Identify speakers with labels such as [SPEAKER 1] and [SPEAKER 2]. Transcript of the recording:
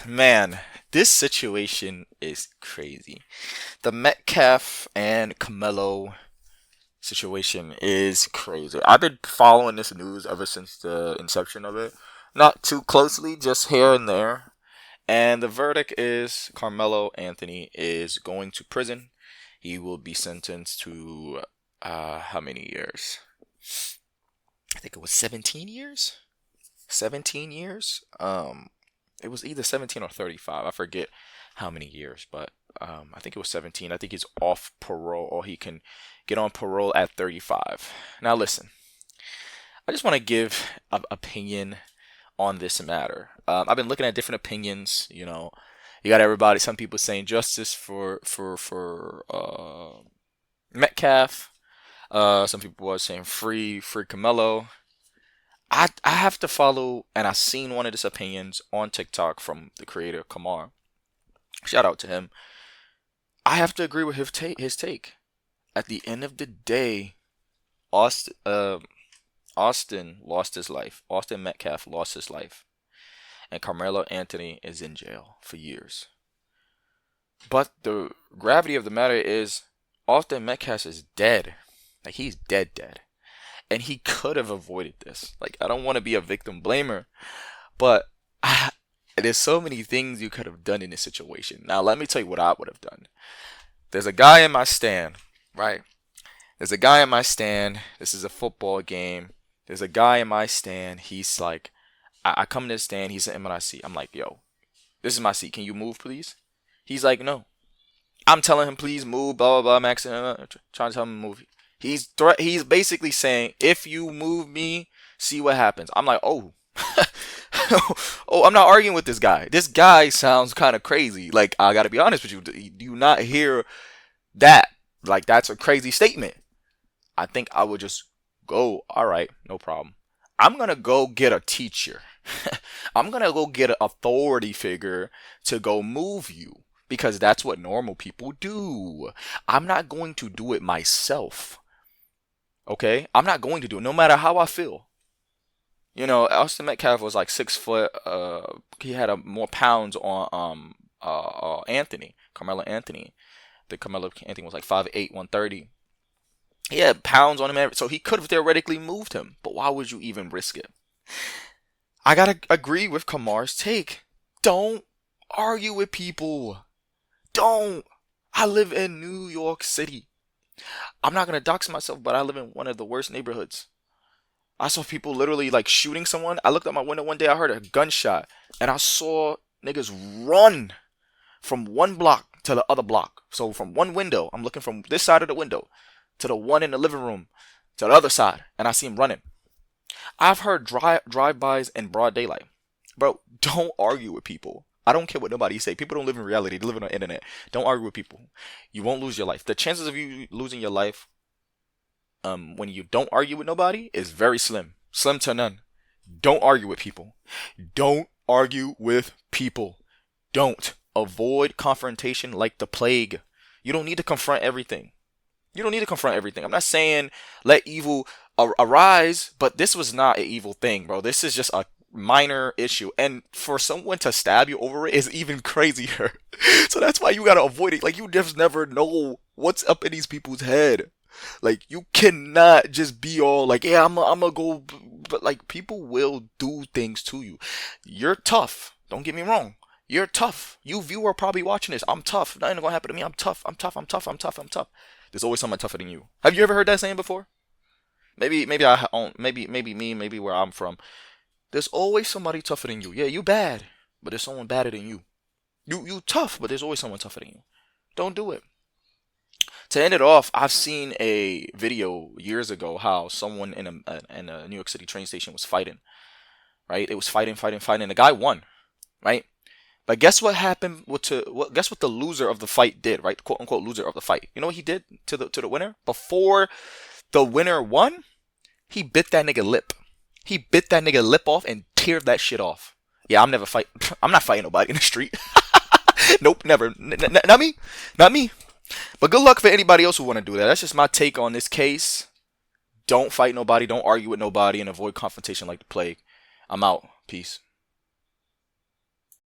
[SPEAKER 1] Man, this situation is crazy. The Metcalf and Carmelo situation is crazy. I've been following this news ever since the inception of it. Not too closely, just here and there. And the verdict is Carmelo Anthony is going to prison. He will be sentenced to how many years? I think it was 17 years. 17 years. It was either 17 or 35. I forget how many years, but I think it was 17. I think he's off parole, or he can get on parole at 35. Now, listen, I just want to give an opinion on this matter. I've been looking at different opinions. You got everybody. Some people saying justice for Metcalf. Some people are saying free Camelo. I have to follow, and I seen one of his opinions on TikTok from the creator Kamar. Shout out to him. I have to agree with his take. At the end of the day, Austin lost his life. Austin Metcalf lost his life, and Carmelo Anthony is in jail for years. But the gravity of the matter is, Austin Metcalf is dead. Like, he's dead. And he could have avoided this. Like, I don't want to be a victim blamer, but there's so many things you could have done in this situation. Now, let me tell you what I would have done. There's a guy in my stand, right? There's a guy in my stand. This is a football game. There's a guy in my stand. He's like, I come to the stand. He's sitting in my seat. I'm like, yo, this is my seat. Can you move, please? He's like, no. I'm telling him, please move, blah, blah, blah. I'm asking him, trying to tell him to move. He's basically saying, if you move me, see what happens. I'm like, oh. Oh, I'm not arguing with this guy. This guy sounds kind of crazy. Like, I got to be honest with you. Do you not hear that? Like, that's a crazy statement. I think I would just go, all right, no problem. I'm going to go get a teacher. I'm going to go get an authority figure to go move you, because that's what normal people do. I'm not going to do it myself. Okay? I'm not going to do it, no matter how I feel. Austin Metcalf was like 6 foot. He had more pounds on Anthony, Carmelo Anthony. The Carmelo Anthony was like 5'8", 130. He had pounds on him, so he could have theoretically moved him. But why would you even risk it? I gotta agree with Kamar's take. Don't argue with people. Don't. I live in New York City. I'm not gonna dox myself, but I live in one of the worst neighborhoods. I saw people literally like shooting someone. I looked out my window one day, I heard a gunshot, and I saw niggas run from one block to the other block. So from one window, I'm looking from this side of the window to the one in the living room to the other side, and I see him running. I've heard drive-bys in broad daylight. Bro, don't argue with people. I don't care what nobody say. People don't live in reality. They live on the internet. Don't argue with people. You won't lose your life. The chances of you losing your life when you don't argue with nobody is very slim. Slim to none. Don't argue with people. Don't argue with people. Don't. Avoid confrontation like the plague. You don't need to confront everything. You don't need to confront everything. I'm not saying let evil arise, but this was not an evil thing, bro. This is just a minor issue, and for someone to stab you over it is even crazier. So that's why you gotta avoid it. Like, you just never know what's up in these people's head. Like, you cannot just be all like, yeah, I'm gonna go, but like, people will do things to you. You're tough. Don't get me wrong. You're tough. You viewer probably watching this. I'm tough. Nothing gonna happen to me. I'm tough. I'm tough. I'm tough. I'm tough. I'm tough. There's always someone tougher than you. Have you ever heard that saying before? Maybe where I'm from. There's always somebody tougher than you. Yeah, you bad, but there's someone badder than you. You tough, but there's always someone tougher than you. Don't do it. To end it off, I've seen a video years ago how someone in a New York City train station was fighting. Right? It was fighting. The guy won. Right? But guess what happened? Guess what the loser of the fight did? Right? The quote unquote loser of the fight. You know what he did to the winner before the winner won? He bit that nigga lip. He bit that nigga lip off and teared that shit off. Yeah, I'm not fighting nobody in the street. Nope, never. Not me. Not me. But good luck for anybody else who want to do that. That's just my take on this case. Don't fight nobody. Don't argue with nobody, and avoid confrontation like the plague. I'm out. Peace.